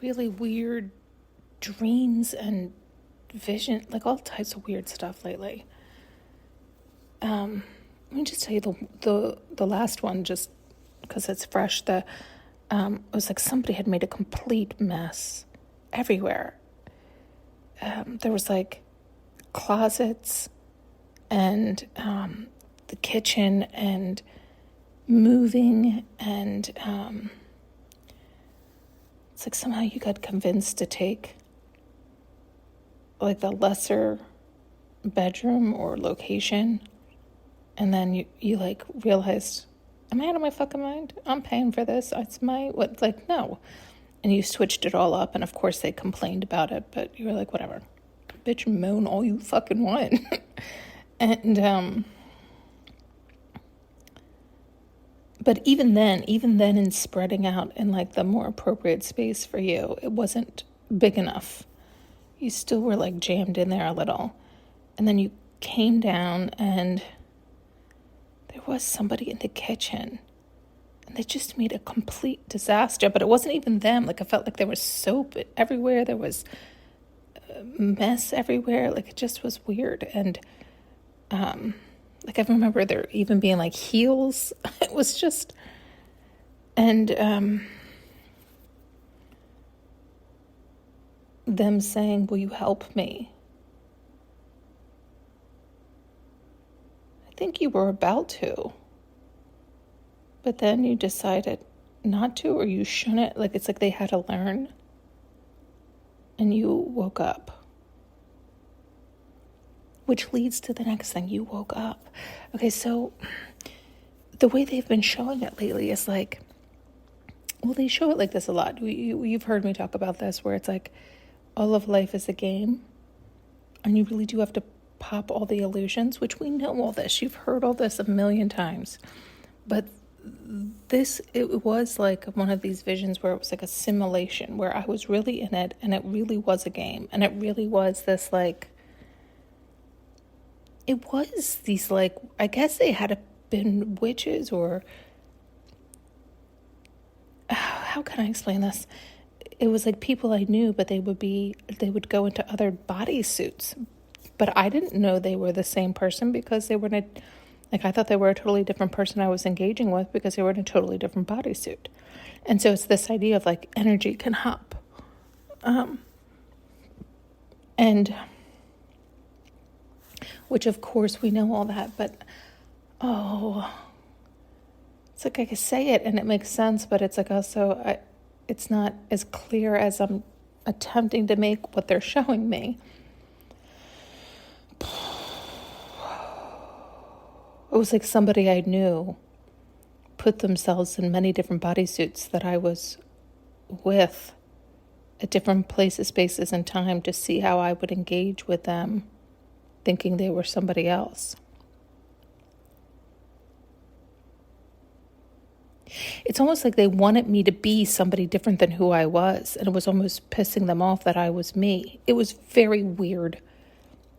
really weird dreams and vision, like all types of weird stuff lately. Let me just tell you the last one, just because it's fresh. It was like somebody had made a complete mess everywhere. There was like closets and the kitchen and moving, and it's like somehow you got convinced to take like the lesser bedroom or location, and then you like realized, am I out of my fucking mind? I'm paying for this. It's my what? Like, no. And you switched it all up, and of course they complained about it, but you were like, whatever, bitch, moan all you fucking want. And but even then in spreading out in like the more appropriate space for you, it wasn't big enough. You still were like jammed in there a little. And then you came down and there was somebody in the kitchen, and they just made a complete disaster. But it wasn't even them. Like, I felt like there was soap everywhere. There was mess everywhere. Like, it just was weird. And like, I remember there even being like heels. It was just, and them saying, will you help me? I think you were about to, but then you decided not to, or you shouldn't. Like, it's like they had to learn, and you woke up, which leads to the next thing. You woke up. Okay, so the way they've been showing it lately is like, well, they show it like this a lot. You've heard me talk about this, where it's like all of life is a game, and you really do have to pop all the illusions, which we know all this. You've heard all this a million times. But it was like one of these visions where it was like a simulation, where I was really in it, and it really was a game. And it really was this like, it was these like, I guess they had been witches, or how can I explain this? It was like people I knew, but they would go into other bodysuits. But I didn't know they were the same person, because they were in I thought they were a totally different person I was engaging with, because they were in a totally different bodysuit. And so it's this idea of like energy can hop. And which of course we know all that, but it's like I can say it and it makes sense, but it's like also it's not as clear as I'm attempting to make what they're showing me. It was like somebody I knew put themselves in many different bodysuits that I was with at different places, spaces, and time to see how I would engage with them, thinking they were somebody else. It's almost like they wanted me to be somebody different than who I was, and it was almost pissing them off that I was me. It was very weird.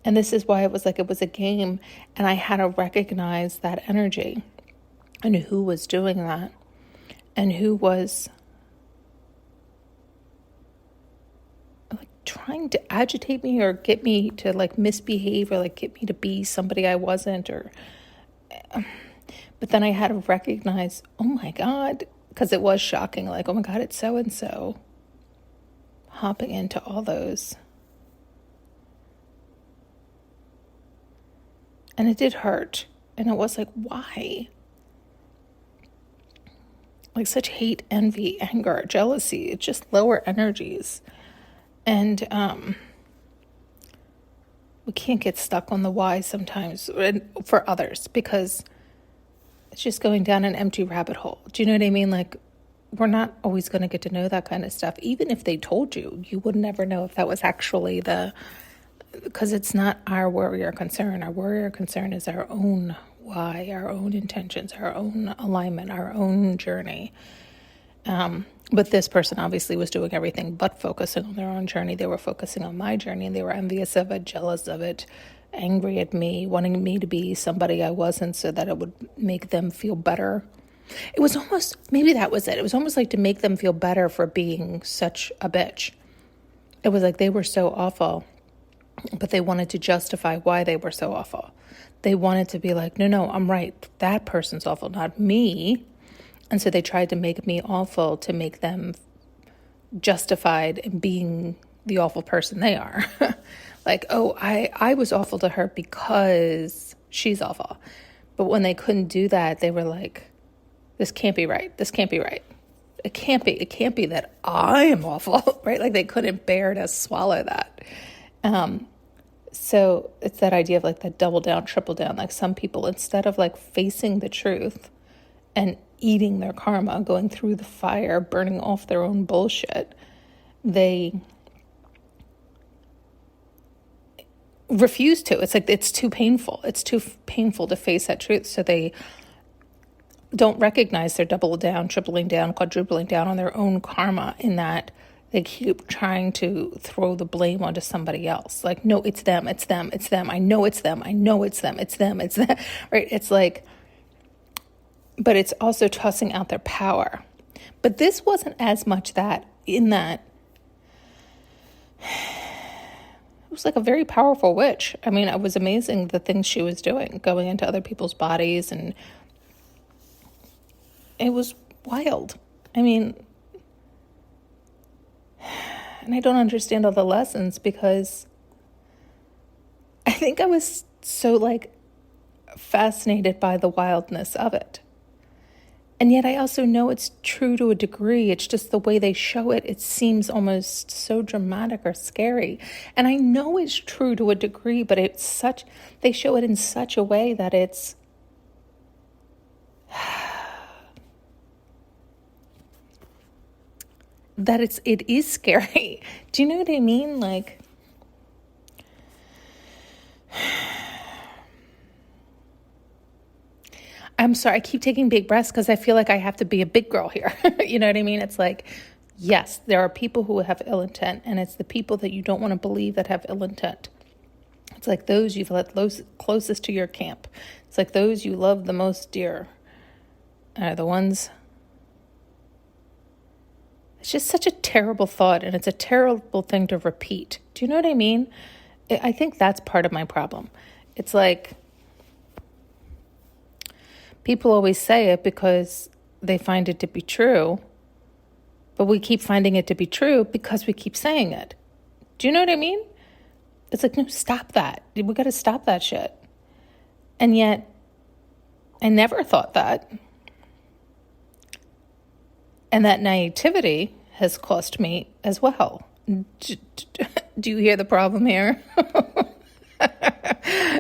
And this is why it was like it was a game, and I had to recognize that energy and who was doing that and who was like trying to agitate me or get me to like misbehave or like get me to be somebody I wasn't. But then I had to recognize, oh my God, because it was shocking. Like, oh my God, it's so-and-so hopping into all those. And it did hurt. And it was like, why? Like such hate, envy, anger, jealousy. It's just lower energies. And we can't get stuck on the why sometimes for others, because it's just going down an empty rabbit hole. Do you know what I mean? Like, we're not always going to get to know that kind of stuff. Even if they told you, you would never know if that was actually because it's not our worry or concern. Our worry or concern is our own why, our own intentions, our own alignment, our own journey. But this person obviously was doing everything but focusing on their own journey. They were focusing on my journey, and they were envious of it, jealous of it, angry at me, wanting me to be somebody I wasn't so that it would make them feel better. It was almost, maybe that was it. It was almost like to make them feel better for being such a bitch. It was like they were so awful, but they wanted to justify why they were so awful. They wanted to be like, no, I'm right. That person's awful, not me. And so they tried to make me awful to make them justified in being the awful person they are. Like, oh, I was awful to her because she's awful. But when they couldn't do that, they were like, this can't be right. This can't be right. It can't be that I am awful, right? Like they couldn't bear to swallow that. So it's that idea of like that double down, triple down. Like some people, instead of like facing the truth and eating their karma, going through the fire, burning off their own bullshit, they refuse to. It's like it's too painful. It's too painful to face that truth. So they don't recognize they're doubling down, tripling down, quadrupling down on their own karma, in that they keep trying to throw the blame onto somebody else. Like, no, it's them. I know it's them. It's them. Right? It's like, but it's also tossing out their power. But this wasn't as much that, in that it was like a very powerful witch. I mean, it was amazing the things she was doing, going into other people's bodies, and it was wild. I mean, and I don't understand all the lessons, because I think I was so like fascinated by the wildness of it. And yet I also know it's true to a degree. It's just the way they show it. It seems almost so dramatic or scary. And I know it's true to a degree, but they show it in such a way that it is scary. Do you know what I mean? Like, I'm sorry, I keep taking big breaths because I feel like I have to be a big girl here. You know what I mean? It's like, yes, there are people who have ill intent, and it's the people that you don't want to believe that have ill intent. It's like those you've let closest to your camp. It's like those you love the most dear are the ones. It's just such a terrible thought, and it's a terrible thing to repeat. Do you know what I mean? I think that's part of my problem. It's like people always say it because they find it to be true, but we keep finding it to be true because we keep saying it. Do you know what I mean? It's like, no, stop that. We got to stop that shit. And yet, I never thought that. And that naivety has cost me as well. Do you hear the problem here?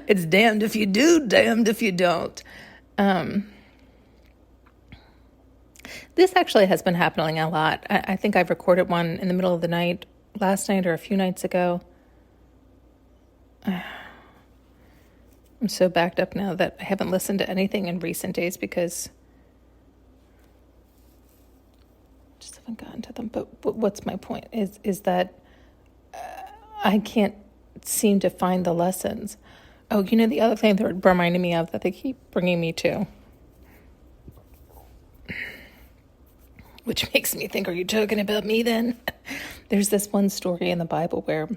It's damned if you do, damned if you don't. This actually has been happening a lot. I think I've recorded one in the middle of the night, last night or a few nights ago. I'm so backed up now that I haven't listened to anything in recent days because I just haven't gotten to them. But what's my point is that I can't seem to find the lessons. Oh, you know, the other thing they're reminding me of that they keep bringing me to, which makes me think, are you talking about me then? There's this one story in the Bible where,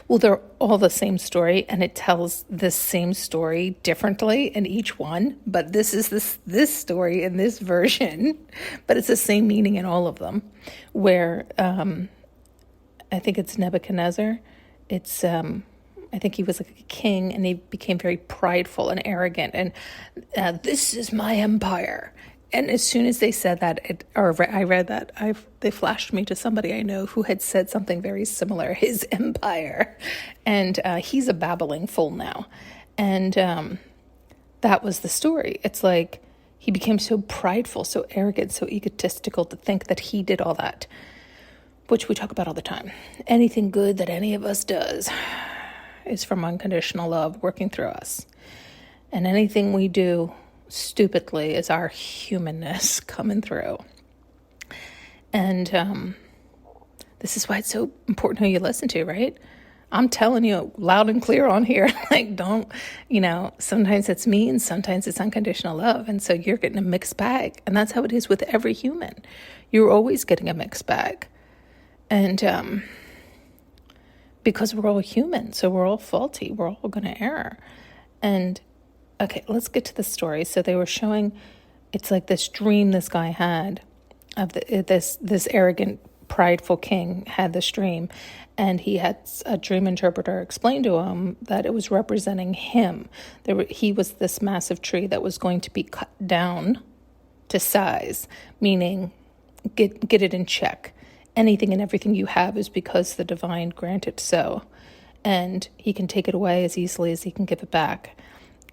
well, they're all the same story, and it tells the same story differently in each one, but this is this story in this version, but it's the same meaning in all of them, where I think it's Nebuchadnezzar. It's I think he was like a king, and he became very prideful and arrogant, and this is my empire. And as soon as they said that, I read that, they flashed me to somebody I know who had said something very similar, his empire. And he's a babbling fool now. And that was the story. It's like he became so prideful, so arrogant, so egotistical to think that he did all that, which we talk about all the time. Anything good that any of us does is from unconditional love working through us. And anything we do stupidly is our humanness coming through. And this is why it's so important who you listen to, right? I'm telling you loud and clear on here. Like, don't, sometimes it's mean, sometimes it's unconditional love. And so you're getting a mixed bag. And that's how it is with every human. You're always getting a mixed bag. And because we're all human, so we're all faulty. We're all going to err. And okay, let's get to the story. So they were showing, it's like this dream this guy had of this arrogant, prideful king had this dream, and he had a dream interpreter explain to him that it was representing him. He was this massive tree that was going to be cut down to size, meaning get it in check. Anything and everything you have is because the divine granted so, and he can take it away as easily as he can give it back.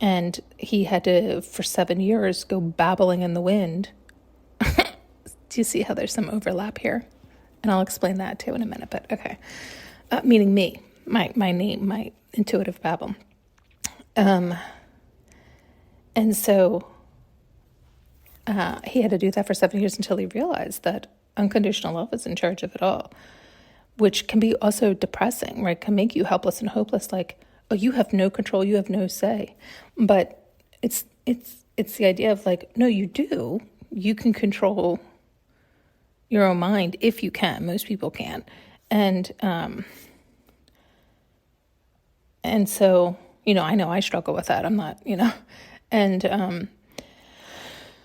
And he had to, for 7 years, go babbling in the wind. Do you see how there's some overlap here? And I'll explain that too in a minute, but okay. Meaning me, my name, my intuitive babble. And so he had to do that for 7 years until he realized that unconditional love is in charge of it all, which can be also depressing, right? Can make you helpless and hopeless, like, oh, you have no control, you have no say. But it's the idea of like, no, you do. You can control your own mind if you can. Most people can. And so, I know I struggle with that. I'm not, and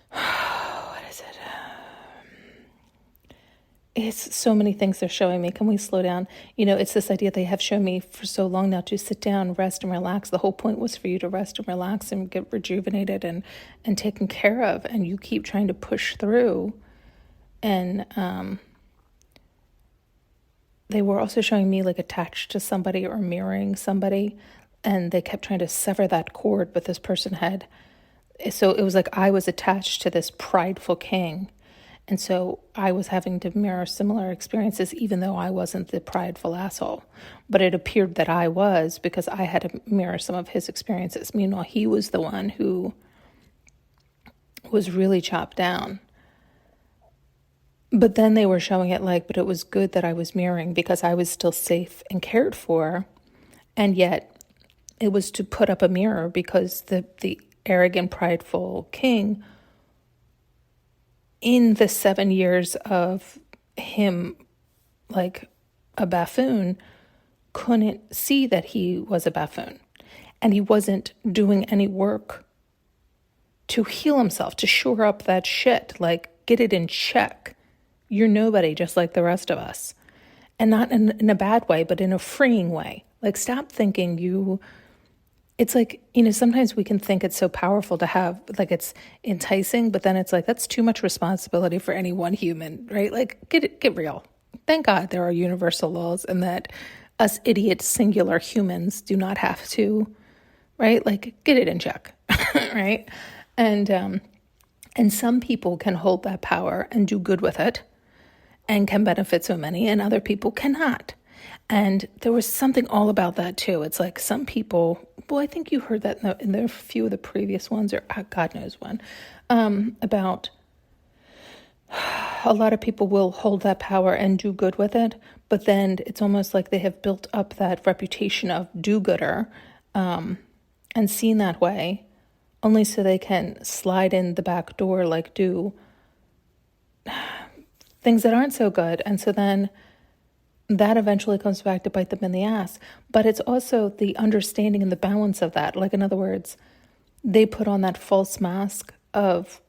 what is it? It's so many things they're showing me. Can we slow down? It's this idea they have shown me for so long now to sit down, rest, and relax. The whole point was for you to rest and relax and get rejuvenated and taken care of. And you keep trying to push through. And they were also showing me like attached to somebody or mirroring somebody. And they kept trying to sever that cord, but this person had. So it was like I was attached to this prideful king. And so I was having to mirror similar experiences, even though I wasn't the prideful asshole. But it appeared that I was, because I had to mirror some of his experiences. Meanwhile, he was the one who was really chopped down. But then they were showing it like, but it was good that I was mirroring because I was still safe and cared for. And yet it was to put up a mirror because the arrogant, prideful king, in the 7 years of him like a buffoon, couldn't see that he was a buffoon. And he wasn't doing any work to heal himself, to shore up that shit, like get it in check. You're nobody just like the rest of us. And not in a bad way, but in a freeing way. Like stop thinking it's like, sometimes we can think it's so powerful to have, like it's enticing, but then it's like, that's too much responsibility for any one human, right? Like get real. Thank God there are universal laws and that us idiot singular humans do not have to, right? Like get it in check, right? And some people can hold that power and do good with it and can benefit so many, and other people cannot. And there was something all about that too. It's like some people, well, I think you heard that in a few of the previous ones, or God knows when, about a lot of people will hold that power and do good with it, but then it's almost like they have built up that reputation of do-gooder and seen that way, only so they can slide in the back door, like do things that aren't so good. And so then that eventually comes back to bite them in the ass. But it's also the understanding and the balance of that. Like, in other words, they put on that false mask of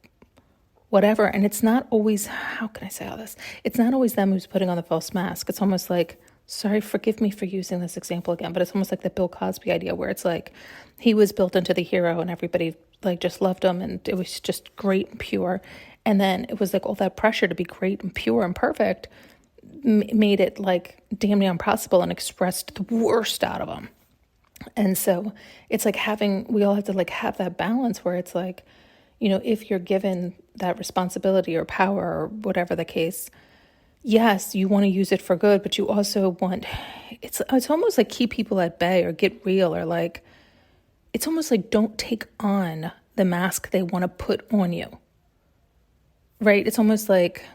whatever. And it's not always, how can I say all this? It's not always them who's putting on the false mask. It's almost like, sorry, forgive me for using this example again, but it's almost like the Bill Cosby idea where it's like he was built into the hero and everybody like just loved him and it was just great and pure. And then it was like all that pressure to be great and pure and perfect made it like damn near impossible and expressed the worst out of them. And so it's like we all have to like have that balance where it's like, if you're given that responsibility or power or whatever the case, yes, you want to use it for good, but you also want, it's almost like keep people at bay or get real, or like, it's almost like don't take on the mask they want to put on you, right? It's almost like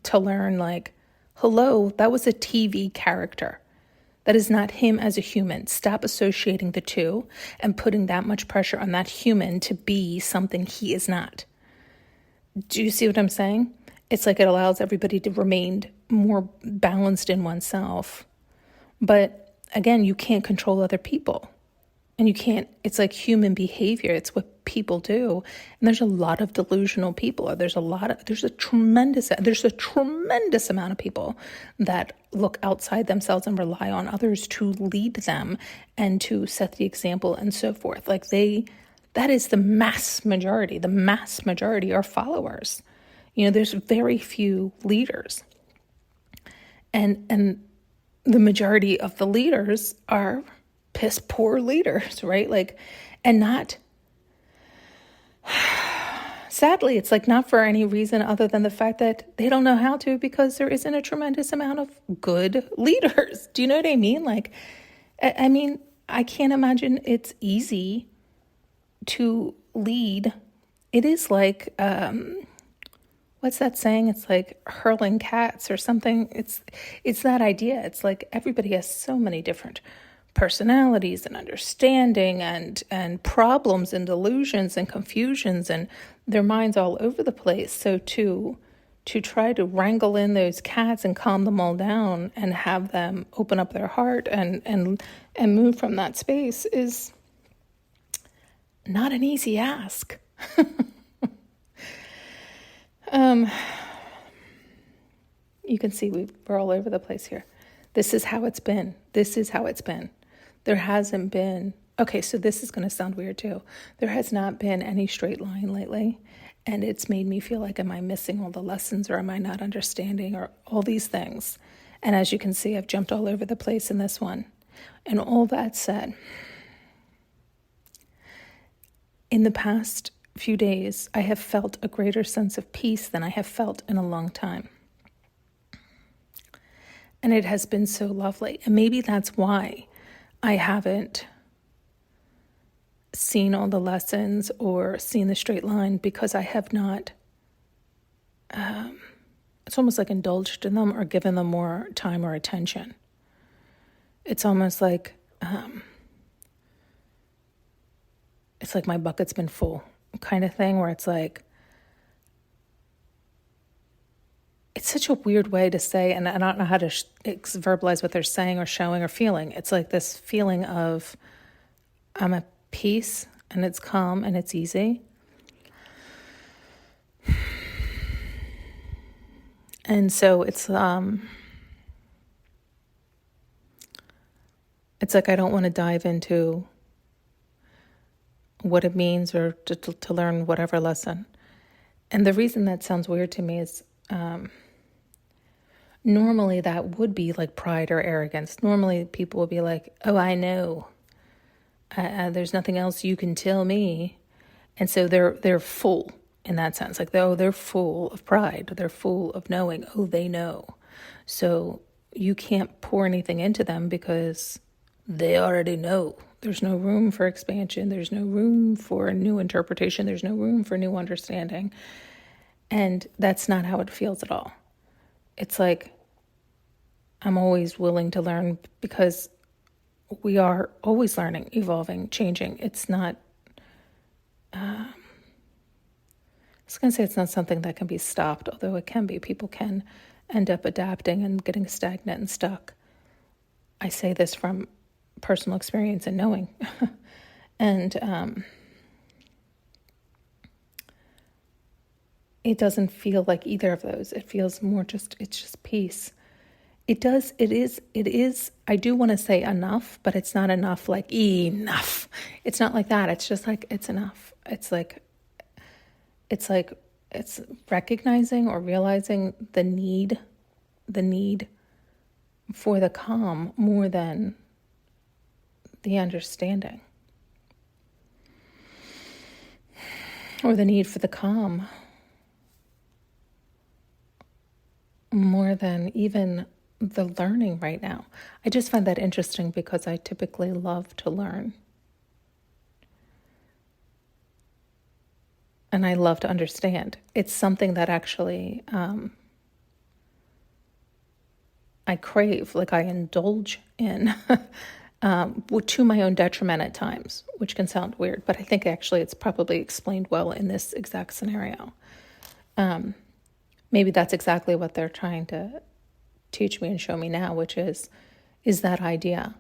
to learn like, hello, that was a TV character. That is not him as a human. Stop associating the two and putting that much pressure on that human to be something he is not. Do you see what I'm saying? It's like it allows everybody to remain more balanced in oneself. But again, you can't control other people. And you can't, it's like human behavior. It's what people do. And there's a lot of delusional people. There's a tremendous amount of people that look outside themselves and rely on others to lead them and to set the example and so forth. Like that is the mass majority. The mass majority are followers. There's very few leaders. And the majority of the leaders are piss poor leaders, right? Sadly, it's like not for any reason other than the fact that they don't know how to, because there isn't a tremendous amount of good leaders. Do you know what I mean? I can't imagine it's easy to lead. It is like, what's that saying? It's like hurling cats or something. It's that idea. It's like everybody has so many different personalities and understanding and problems and delusions and confusions, and their minds all over the place. So to try to wrangle in those cats and calm them all down and have them open up their heart and move from that space is not an easy ask. You can see we're all over the place here. This is how it's been. There hasn't been, okay, so this is going to sound weird too. There has not been any straight line lately. And it's made me feel like, am I missing all the lessons, or am I not understanding, or all these things? And as you can see, I've jumped all over the place in this one. And all that said, in the past few days, I have felt a greater sense of peace than I have felt in a long time. And it has been so lovely. And maybe that's why I haven't seen all the lessons or seen the straight line, because I have not, it's almost like indulged in them or given them more time or attention. It's almost like, it's like my bucket's been full kind of thing, where it's like, it's such a weird way to say, and I don't know how to verbalize what they're saying or showing or feeling. It's like this feeling of I'm at peace and it's calm and it's easy. And so it's like I don't want to dive into what it means or to learn whatever lesson. And the reason that sounds weird to me is normally that would be like pride or arrogance. Normally people would be like, oh, I know. There's nothing else you can tell me. And so they're full in that sense. Like, they're full of pride. They're full of knowing, oh, they know. So you can't pour anything into them because they already know. There's no room for expansion. There's no room for new interpretation. There's no room for new understanding. And that's not how it feels at all. It's like I'm always willing to learn, because we are always learning, evolving, changing. It's not, I was going to say it's not something that can be stopped, although it can be. People can end up adapting and getting stagnant and stuck. I say this from personal experience and knowing. And it doesn't feel like either of those. It feels more it's just peace. It is, I do want to say enough, but it's not enough, like enough. It's not like that. It's just like, it's enough. It's recognizing or realizing the need for the calm more than the understanding, or the need for the calm more than even the learning right now. I just find that interesting because I typically love to learn. And I love to understand. It's something that actually I crave, like I indulge in, to my own detriment at times, which can sound weird, but I think actually it's probably explained well in this exact scenario. Maybe that's exactly what they're trying to teach me and show me now, which is that idea.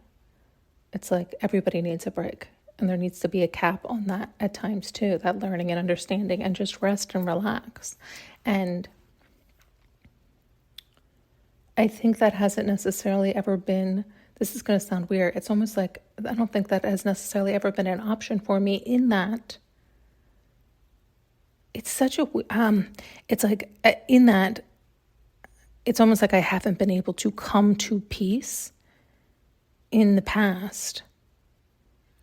It's like everybody needs a break, and there needs to be a cap on that at times too, that learning and understanding, and just rest and relax. And I think that hasn't necessarily ever been, this is going to sound weird, it's almost like I don't think that has necessarily ever been an option for me, in that it's such a, it's like, in that it's almost like I haven't been able to come to peace in the past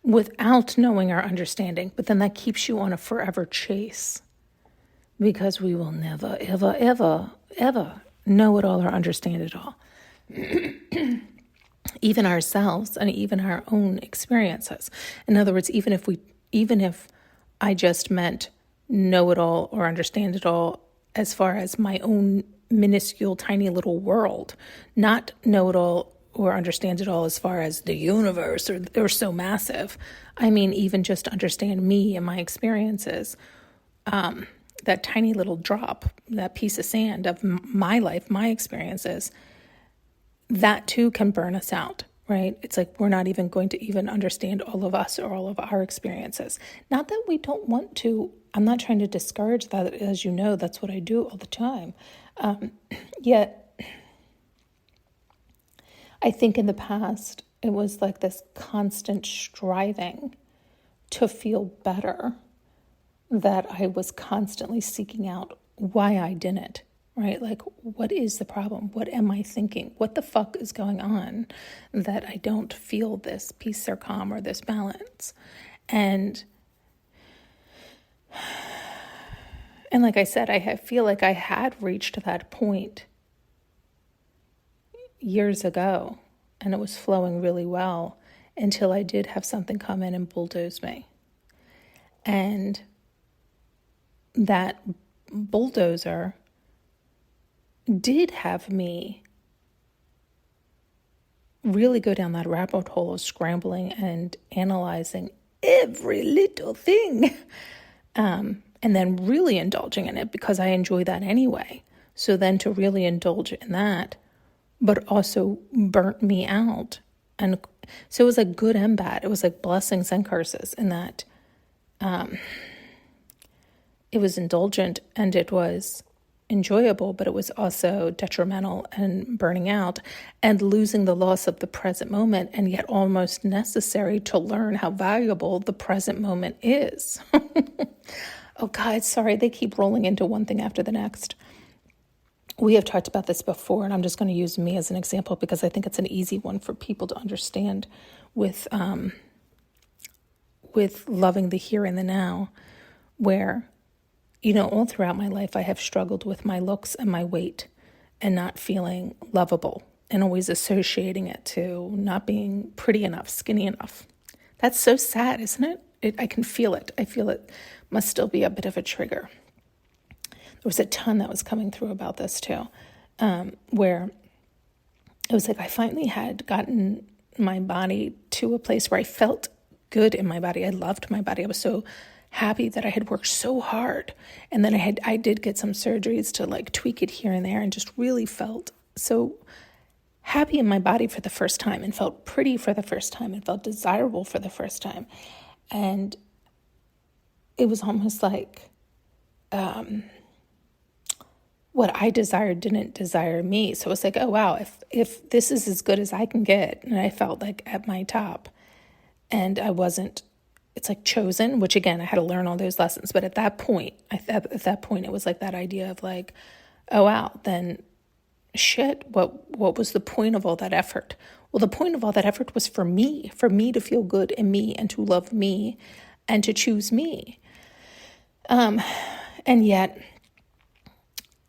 without knowing or understanding. But then that keeps you on a forever chase, because we will never, ever, ever, ever know it all or understand it all. Even ourselves and even our own experiences. In other words, even if I just meant know it all or understand it all as far as my own minuscule, tiny little world, not know it all or understand it all as far as the universe or so massive. I mean, even just understand me and my experiences, that tiny little drop, that piece of sand of my life, my experiences, that too can burn us out, right? It's like we're not even going to even understand all of us or all of our experiences. Not that we don't want to. I'm not trying to discourage that. As you know, that's what I do all the time. Yet, I think in the past, it was like this constant striving to feel better, that I was constantly seeking out why I didn't, right? Like, what is the problem? What am I thinking? What the fuck is going on that I don't feel this peace or calm or this balance? And like I said, I feel like I had reached that point years ago, and it was flowing really well until I did have something come in and bulldoze me. And that bulldozer did have me really go down that rabbit hole of scrambling and analyzing every little thing, and then really indulging in it, because I enjoy that anyway. So then to really indulge in that, but also burnt me out. And so it was like good and bad. It was like blessings and curses, in that it was indulgent and it was enjoyable, but it was also detrimental and burning out and losing the loss of the present moment, and yet almost necessary to learn how valuable the present moment is. Oh God, sorry, they keep rolling into one thing after the next. We have talked about this before, and I'm just going to use me as an example because I think it's an easy one for people to understand with loving the here and the now, where, you know, all throughout my life, I have struggled with my looks and my weight and not feeling lovable, and always associating it to not being pretty enough, skinny enough. That's so sad, isn't it? I can feel it. I feel it must still be a bit of a trigger. There was a ton that was coming through about this too, where it was like I finally had gotten my body to a place where I felt good in my body. I loved my body. I was so happy that I had worked so hard. And then I did get some surgeries to like tweak it here and there, and just really felt so happy in my body for the first time, and felt pretty for the first time, and felt desirable for the first time. And it was almost like what I desired didn't desire me. So it's like, oh wow, if this is as good as I can get, and I felt like at my top, and I wasn't, it's like chosen, which again, I had to learn all those lessons. But at that point, it was like that idea of like, oh wow, then shit, what was the point of all that effort? Well, the point of all that effort was for me to feel good in me, and to love me, and to choose me. And yet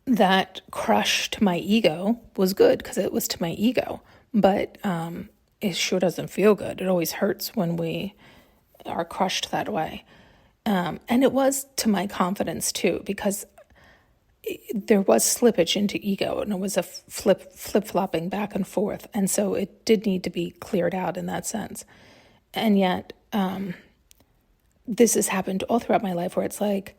that crush to my ego was good because it was to my ego, but it sure doesn't feel good. It always hurts when we are crushed that way. And it was to my confidence too, because there was slippage into ego, and it was a flip-flopping back and forth. And so it did need to be cleared out in that sense. And yet, this has happened all throughout my life where it's like,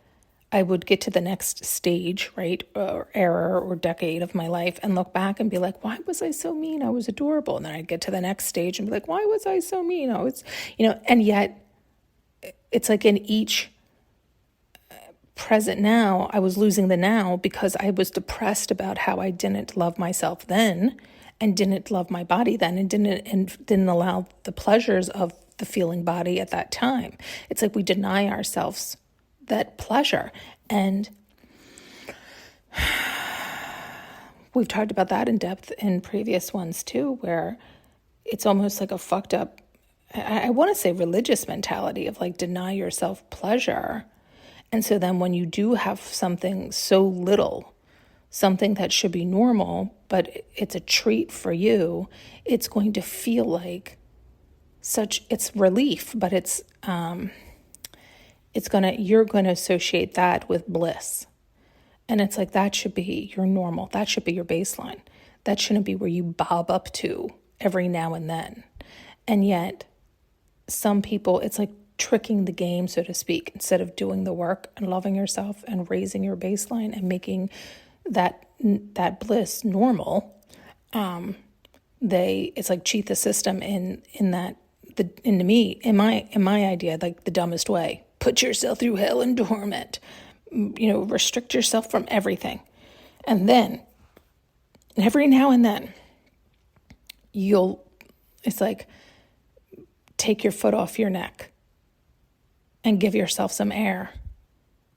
I would get to the next stage, right, or era or decade of my life and look back and be like, why was I so mean? I was adorable. And then I'd get to the next stage and be like, why was I so mean? I was, and yet it's like in each present now, I was losing the now because I was depressed about how I didn't love myself then and didn't love my body then and didn't allow the pleasures of the feeling body at that time. It's like we deny ourselves that pleasure. And we've talked about that in depth in previous ones too, where it's almost like a fucked up, I want to say religious mentality of like deny yourself pleasure. And so then when you do have something so little, something that should be normal, but it's a treat for you, it's going to feel like it's relief, but you're going to associate that with bliss. And it's like, that should be your normal. That should be your baseline. That shouldn't be where you bob up to every now and then. And yet some people, it's like tricking the game, so to speak, instead of doing the work and loving yourself and raising your baseline and making that bliss normal. It's like cheat the system in my idea, like the dumbest way. Put yourself through hell and torment, restrict yourself from everything. And then every now and then it's like, take your foot off your neck and give yourself some air.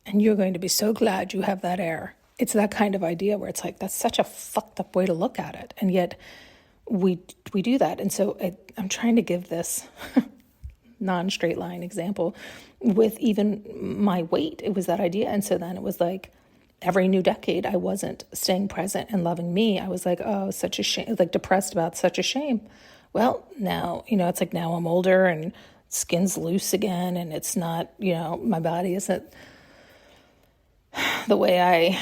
And you're going to be so glad you have that air. It's that kind of idea where it's like, that's such a fucked up way to look at it. And yet we do that. And so I'm trying to give this non-straight line example with even my weight. It was that idea. And so then it was like every new decade, I wasn't staying present and loving me. I was like, oh, such a shame, like depressed about such a shame. Well, now, it's like now I'm older and skin's loose again. And it's not, my body isn't the way I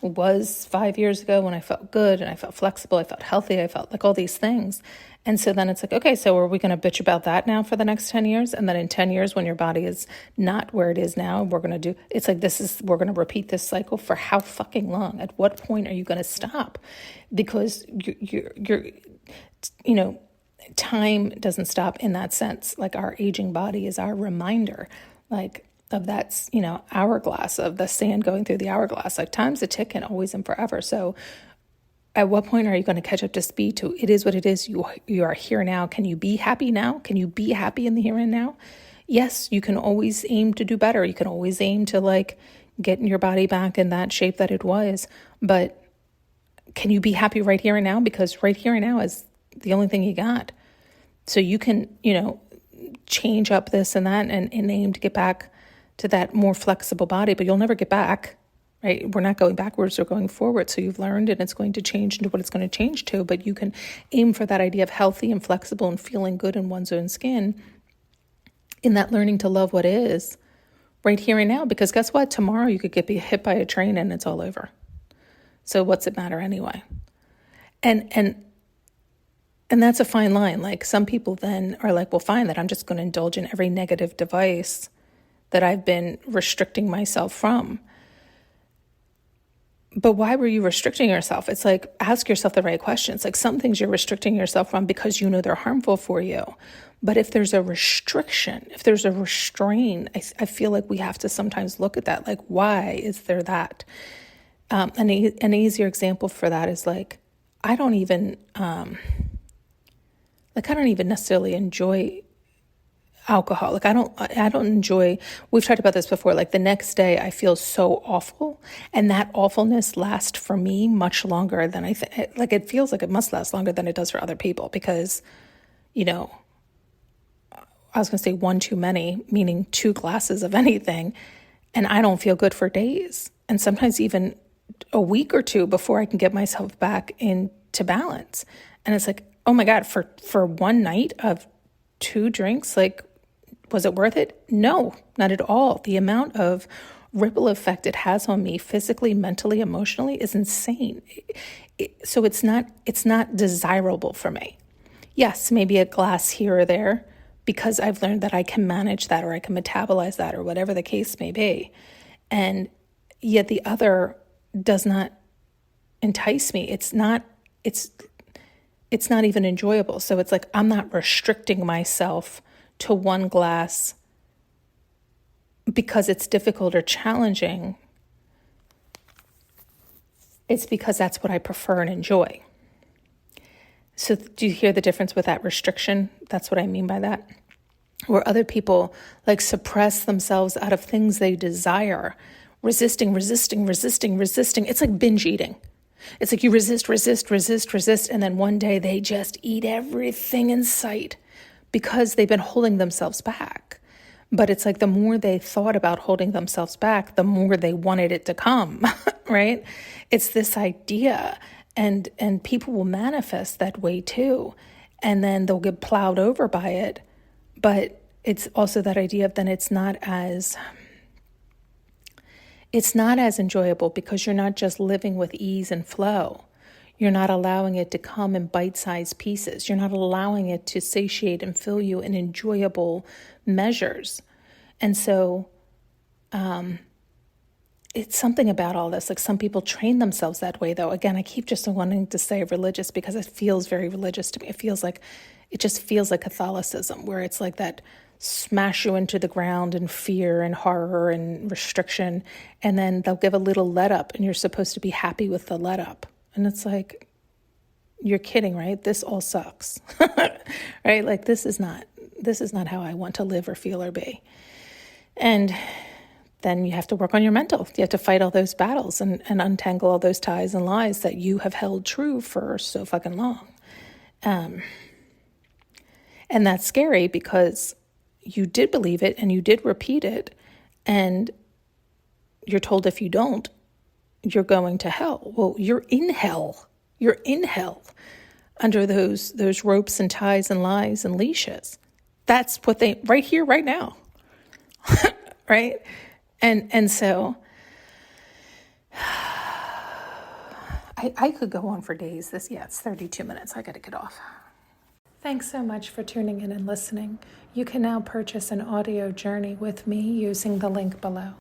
was 5 years ago when I felt good and I felt flexible, I felt healthy, I felt like all these things. And so then it's like, okay, so are we going to bitch about that now for the next 10 years? And then in 10 years, when your body is not where it is now, we're going to repeat this cycle for how fucking long? At what point are you going to stop? Because you're time doesn't stop in that sense. Like our aging body is our reminder, like, of that, hourglass, of the sand going through the hourglass. Like time's a ticking, always and forever. So at what point are you going to catch up to speed to it is what it is? You are here now. Can you be happy now? Can you be happy in the here and now? Yes, you can always aim to do better. You can always aim to like get your body back in that shape that it was. But can you be happy right here and now? Because right here and now is the only thing you got. So you can, change up this and that and aim to get back to that more flexible body, but you'll never get back, right? We're not going backwards or going forward. So you've learned and it's going to change into what it's going to change to, but you can aim for that idea of healthy and flexible and feeling good in one's own skin in that learning to love what is right here and now, because guess what? Tomorrow you could get hit by a train and it's all over. So what's it matter anyway? And that's a fine line. Like some people then are like, well, fine, that I'm just going to indulge in every negative device that I've been restricting myself from. But why were you restricting yourself? It's like, ask yourself the right questions. Like some things you're restricting yourself from because they're harmful for you. But if there's a restriction, if there's a restraint, I feel like we have to sometimes look at that. Like, why is there that? An easier example for that is like, I don't even necessarily enjoy alcohol. Like I don't enjoy, we've talked about this before, like the next day I feel so awful, and that awfulness lasts for me much longer than I think. Like it feels like it must last longer than it does for other people because, I was going to say one too many, meaning 2 glasses of anything, and I don't feel good for days. And sometimes even a week or 2 before I can get myself back into balance. And it's like, oh my God, for one night of 2 drinks, like, was it worth it? No, not at all. The amount of ripple effect it has on me physically, mentally, emotionally is insane. So it's not desirable for me. Yes, maybe a glass here or there, because I've learned that I can manage that or I can metabolize that or whatever the case may be. And yet the other does not entice me. It's not even enjoyable. So it's like I'm not restricting myself to one glass because it's difficult or challenging. It's because that's what I prefer and enjoy. So do you hear the difference with that restriction? That's what I mean by that. Where other people like suppress themselves out of things they desire, resisting. It's like binge eating. It's like you resist, and then one day they just eat everything in sight because they've been holding themselves back. But it's like the more they thought about holding themselves back, the more they wanted it to come, right? It's this idea, and people will manifest that way too, and then they'll get plowed over by it. But it's also that idea of then it's not as enjoyable because you're not just living with ease and flow. You're not allowing it to come in bite-sized pieces. You're not allowing it to satiate and fill you in enjoyable measures. And so it's something about all this. Like some people train themselves that way, though. Again, I keep just wanting to say religious because it feels very religious to me. It just feels like Catholicism, where it's like that smash you into the ground in fear and horror and restriction, and then they'll give a little let up, and you're supposed to be happy with the let up. And it's like, you're kidding, right? This all sucks, right? Like this is not how I want to live or feel or be. And then you have to work on your mental. You have to fight all those battles and untangle all those ties and lies that you have held true for so fucking long. And that's scary because you did believe it and you did repeat it, and you're told if you don't, you're going to hell. Well, you're in hell. You're in hell under those ropes and ties and lies and leashes. That's what they, right here, right now. Right? And so I could go on for days. It's 32 minutes. I got to get off. Thanks so much for tuning in and listening. You can now purchase an audio journey with me using the link below.